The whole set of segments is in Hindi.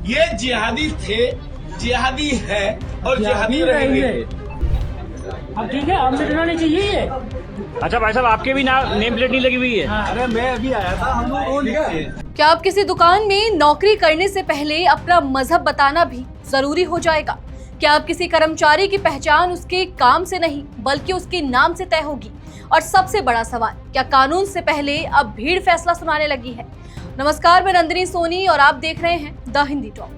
ये जिहादी थे, जिहादी है और जिहादी रहेंगे। अब ठीक है, अब मिटना नहीं चाहिए ये। अच्छा भाई साहब, आपके भी नेम प्लेट नहीं लगी हुई है? अरे मैं अभी आया था, हम लोग क्या आप किसी दुकान में नौकरी करने से पहले अपना मजहब बताना भी जरूरी हो जाएगा? क्या आप किसी कर्मचारी की पहचान उसके काम से नहीं बल्कि उसके नाम से तय होगी? और सबसे बड़ा सवाल, क्या कानून से पहले अब भीड़ फैसला सुनाने लगी है? नमस्कार, मैं नंदिनी सोनी और आप देख रहे हैं द हिंदी टॉक।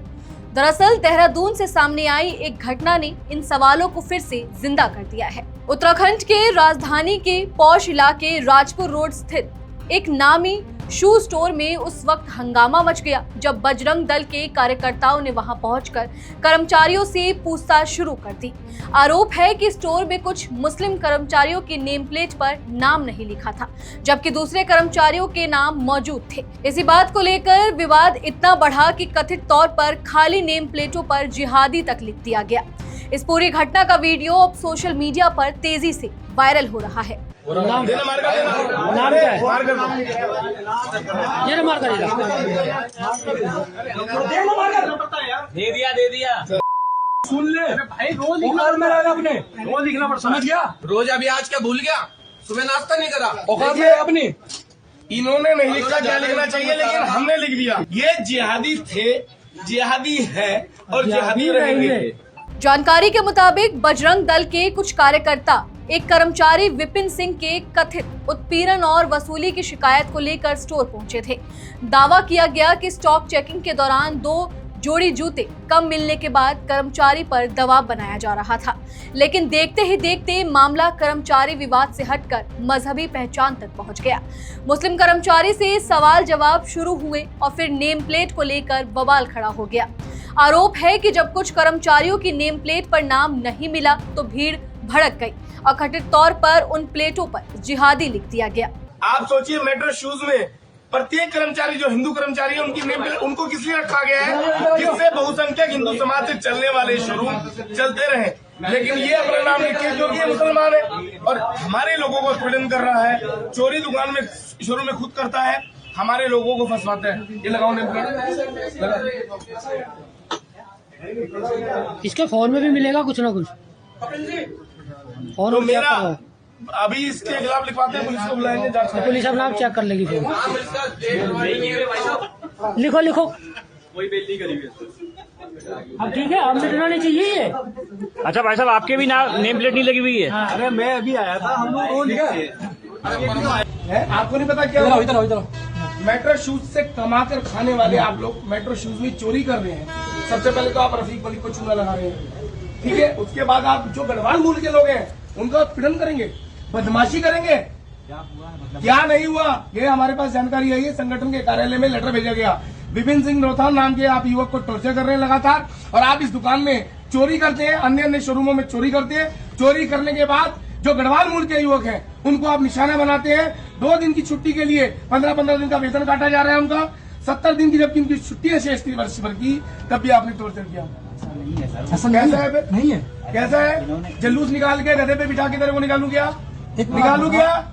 दरअसल देहरादून से सामने आई एक घटना ने इन सवालों को फिर से जिंदा कर दिया है। उत्तराखंड के राजधानी के पौष इलाके राजपुर रोड स्थित एक नामी शू स्टोर में उस वक्त हंगामा मच गया जब बजरंग दल के कार्यकर्ताओं ने वहां पहुंचकर कर्मचारियों से पूछताछ शुरू कर दी। आरोप है कि स्टोर में कुछ मुस्लिम कर्मचारियों के नेम प्लेट पर नाम नहीं लिखा था, जबकि दूसरे कर्मचारियों के नाम मौजूद थे। इसी बात को लेकर विवाद इतना बढ़ा कि कथित तौर पर खाली नेम प्लेटों पर जिहादी तक लिख दिया गया। इस पूरी घटना का वीडियो अब सोशल मीडिया पर तेजी से वायरल हो रहा है। नाम क्या है? ये मार करेगा। दे दिया। सुन ले भाई, रोज लिखना पड़ता, समझ गया? रोज अभी आज क्या भूल गया? सुबह नाश्ता नहीं करा, औकात है अपनी। इन्होंने नहीं लिखा क्या लिखना चाहिए, लेकिन हमने लिख दिया। ये जिहादी थे, जिहादी है और जिहादी रहेंगे। जानकारी के मुताबिक बजरंग दल के कुछ कार्यकर्ता एक कर्मचारी विपिन सिंह के कथित उत्पीड़न और वसूली की शिकायत को लेकर स्टोर पहुंचे थे। दावा किया गया कि स्टॉक चेकिंग के दौरान 2 जोड़ी जूते कम मिलने के बाद कर्मचारी पर दबाव बनाया जा रहा था, लेकिन देखते ही देखते मामला कर्मचारी विवाद से हटकर मजहबी पहचान तक पहुंच गया। मुस्लिम कर्मचारी से सवाल जवाब शुरू हुए और फिर नेम प्लेट को लेकर बवाल खड़ा हो गया। आरोप है कि जब कुछ कर्मचारियों की नेम प्लेट पर नाम नहीं मिला तो भीड़ भड़क गई और कथित तौर पर उन प्लेटों पर जिहादी लिख दिया गया। आप सोचिए, मेट्रो शूज में प्रत्येक कर्मचारी जो हिंदू कर्मचारी है उनकी नेम प्लेट उनको किस लिए रखा गया है? जिससे बहुसंख्यक हिंदू समाज से चलने वाले शोरूम चलते रहे, लेकिन ये अपना नाम लिखे जो कि मुसलमान है और हमारे लोगों को पीड़न कर रहा है। चोरी दुकान में शोरूम में खुद करता है, हमारे लोगों को फंसवाता है। ये लगाओ नेम प्लेट। इसके फोन में भी मिलेगा कुछ ना कुछ। तो मेरा अभी इसके खिलाफ लिखवाते हैं, पुलिस को बुलाएंगे, जांच करेंगे। पुलिस अपना आप चेक कर लेगी फिर। लिखो लिखो। अब ठीक है, अब मिटना नहीं चाहिए ये। अच्छा भाई साहब, आपके भी नेम प्लेट नहीं लगी हुई है? अरे मैं अभी आया था, हम लोग आपको नहीं पता क्या? इधर मेट्रो शूज से कमाकर खाने वाले आप लोग मेट्रो शूज में चोरी कर रहे हैं। सबसे पहले तो आप रफीक मलिक को चूना लगा रहे हैं, ठीक है? उसके बाद आप जो गढ़वाल मूल के लोग हैं उनका पीड़न करेंगे, बदमाशी करेंगे। क्या नहीं हुआ, ये हमारे पास जानकारी आई है। संगठन के कार्यालय में लेटर भेजा गया। विपिन सिंह रोहतान नाम के आप युवक को टॉर्चर कर रहे हैं लगातार, और आप इस दुकान में चोरी करते हैं, अन्य अन्य शोरूमों में चोरी करते हैं। चोरी करने के बाद जो गढ़वाल मूल के युवक हैं उनको आप निशाना बनाते हैं। 2 दिन की छुट्टी के लिए 15-15 दिन का वेतन काटा जा रहा है उनका। 70 दिन की जबकि उनकी छुट्टी है शेष वर्ष भर की, तब भी आपने टॉर्चर किया। कैसा है फिर? नहीं है, कैसा है? जुलूस निकाल के गधे पे बिठा के तेरे को निकालू क्या? निकालू क्या?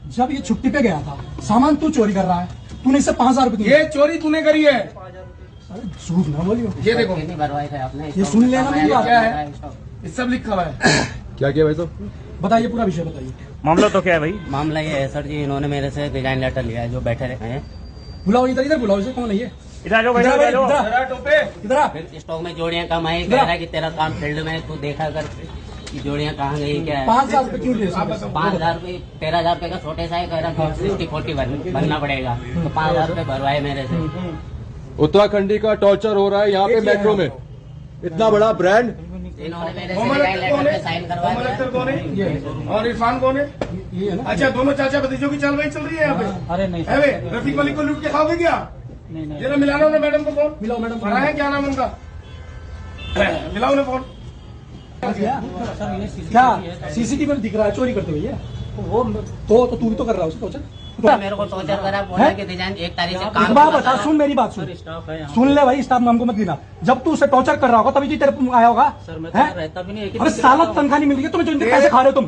जब ये छुट्टी पे गया था, सामान तू चोरी कर रहा है, तूने इससे 5,000 रुपए। ये चोरी तूने करी है। झूठ ना बोलियो। ये देखो, ये सुन लेना मेरी बात। क्या है? ये सब लिखा हुआ है। क्या किया भाई साहब? बताइए, पूरा विषय बताइए। मामला तो क्या है भाई? मामला ये है सर जी, इन्होंने मेरे से रिजाइन लेटर लिया है, जो बैठे रहे हैं। बुलाओ इधर बुलाओ, इसे कौन है ये? इधर आ जाओ भाई, इधर इधर आ जाओ। टोपे इधर आ। फिर स्टॉक में जोड़ियां कम आई, कह रहा है कि तेरा काम फील्ड में, तू देखा कर कि जोड़ियां कहाँ गई, क्या है। 5,000 रुपए क्यों लिए? 5,000 रुपए, 13,000 रुपए का छोटे सा है, कह रहा 60-40 भरना पड़ेगा, तो 5,000 रुपए भरवाए मेरे से। उत्तराखंडी का टॉर्चर हो रहा है यहाँ पे मेट्रो में, इतना बड़ा ब्रांड। इन्होंने मेरे से रिजाइन लेटर पे साइन करवा दिया। कौन है और इरफान कौन है? ये है ना। अच्छा, दोनों चाचा भतीजों की चल रही है यहाँ पे। अरे नहीं है वे? रफीक मलिक को लूट के खाओगे क्या? नहीं। जरा मिलाना उन्हें मैडम को फोन। मिलाओ मैडम। पढ़ा है, क्या नाम उनका? मिलाओ उन्हें फोन। क्या सीसीटीवी में दिख रहा है चोरी करते हुए? वो तो तू भी तो कर रहा है उसको टॉर्चर। मेरे को टॉर्चर करा, बोला कि रिजाइन 1 तारीख से काम एक बात बता, सुन मेरी बात सुन ले भाई, स्टाफ नाम को मत गिना। जब तू उसे टॉर्चर कर रहा होगा तभी तो तेरे आया होगा। सर मैं हैं? रहता भी नहीं है। अरे साला तनख्वाह नहीं मिल रही है तुम्हें, जो पैसे खा रहे हो तुम।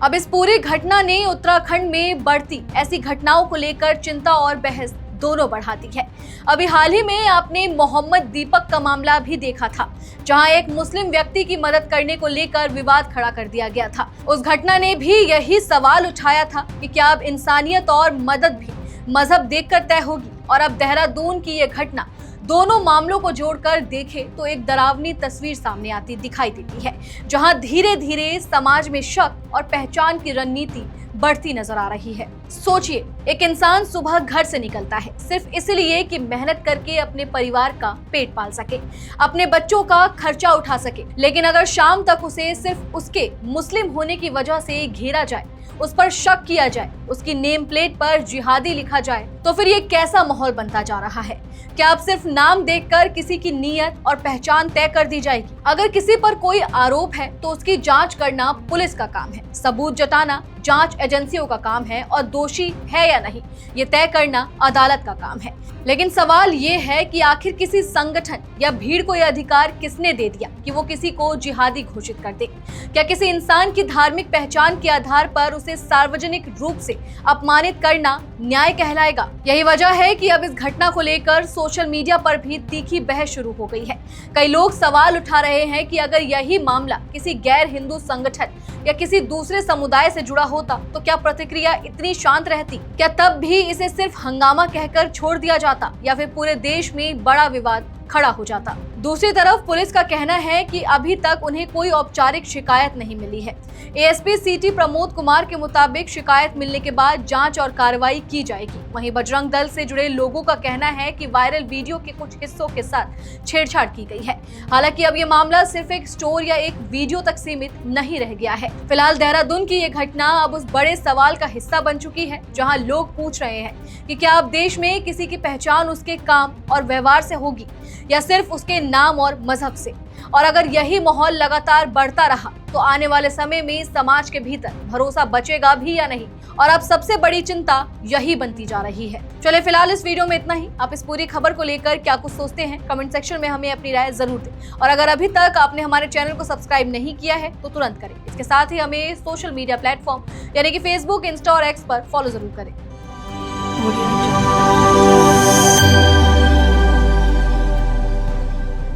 अब इस पूरी घटना ने उत्तराखंड में बढ़ती ऐसी घटनाओं को लेकर चिंता और बहस दोनों बढ़ा दी है। अभी हाल ही में आपने मोहम्मद दीपक का मामला भी देखा था, जहां एक मुस्लिम व्यक्ति की मदद करने को लेकर विवाद खड़ा कर दिया गया था। उस घटना ने भी यही सवाल उठाया था कि क्या अब इंसानियत और मदद भी मजहब देखकर तय होगी। और अब देहरादून की ये घटना दोनों मामलों को जोड़कर देखे तो एक डरावनी तस्वीर सामने आती दिखाई देती है, जहां धीरे धीरे समाज में शक और पहचान की रणनीति बढ़ती नजर आ रही है। सोचिए, एक इंसान सुबह घर से निकलता है सिर्फ इसलिए कि मेहनत करके अपने परिवार का पेट पाल सके, अपने बच्चों का खर्चा उठा सके, लेकिन अगर शाम तक उसे सिर्फ उसके मुस्लिम होने की वजह से घेरा जाए, उस पर शक किया जाए, उसकी नेम प्लेट पर जिहादी लिखा जाए, तो फिर ये कैसा माहौल बनता जा रहा है। क्या अब सिर्फ नाम देखकर किसी की नीयत और पहचान तय कर दी जाएगी? अगर किसी पर कोई आरोप है तो उसकी जांच करना पुलिस का काम है, सबूत जुटाना जांच एजेंसियों का काम है, और दोषी है या नहीं ये तय करना अदालत का काम है। लेकिन सवाल ये है कि आखिर किसी संगठन या भीड़ को यह अधिकार किसने दे दिया कि वो किसी को जिहादी घोषित कर दे? क्या किसी इंसान की धार्मिक पहचान के आधार पर उसे सार्वजनिक रूप से अपमानित करना न्याय कहलाएगा? यही वजह है कि अब इस घटना को लेकर सोशल मीडिया पर भी तीखी बहस शुरू हो गई है। कई लोग सवाल उठा रहे हैं कि अगर यही मामला किसी गैर हिंदू संगठन या किसी दूसरे समुदाय से जुड़ा होता तो क्या प्रतिक्रिया इतनी शांत रहती? क्या तब भी इसे सिर्फ हंगामा कहकर छोड़ दिया जाता, या फिर पूरे देश में बड़ा विवाद खड़ा हो जाता? दूसरी तरफ पुलिस का कहना है कि अभी तक उन्हें कोई औपचारिक शिकायत नहीं मिली है। एएसपी सिटी प्रमोद कुमार के मुताबिक शिकायत मिलने के बाद जांच और कार्रवाई की जाएगी। वहीं बजरंग दल से जुड़े लोगों का कहना है कि वायरल वीडियो के कुछ हिस्सों के साथ छेड़छाड़ की गई है। हालांकि अब ये मामला सिर्फ एक स्टोर या एक वीडियो तक सीमित नहीं रह गया है। फिलहाल देहरादून की ये घटना अब उस बड़े सवाल का हिस्सा बन चुकी है, जहाँ लोग पूछ रहे हैं कि क्या अब देश में किसी की पहचान उसके काम और व्यवहार से होगी या सिर्फ उसके नाम और मजहब से? और अगर यही माहौल लगातार बढ़ता रहा तो आने वाले समय में समाज के भीतर भरोसा बचेगा भी या नहीं? और अब सबसे बड़ी चिंता यही बनती जा रही है। चले फिलहाल इस वीडियो में इतना ही। आप इस पूरी खबर को लेकर क्या कुछ सोचते हैं कमेंट सेक्शन में हमें अपनी राय जरूर दें। और अगर अभी तक आपने हमारे चैनल को सब्सक्राइब नहीं किया है तो तुरंत करें। इसके साथ ही हमें सोशल मीडिया प्लेटफॉर्म यानी कि फेसबुक, इंस्टा और एक्स पर फॉलो जरूर करें।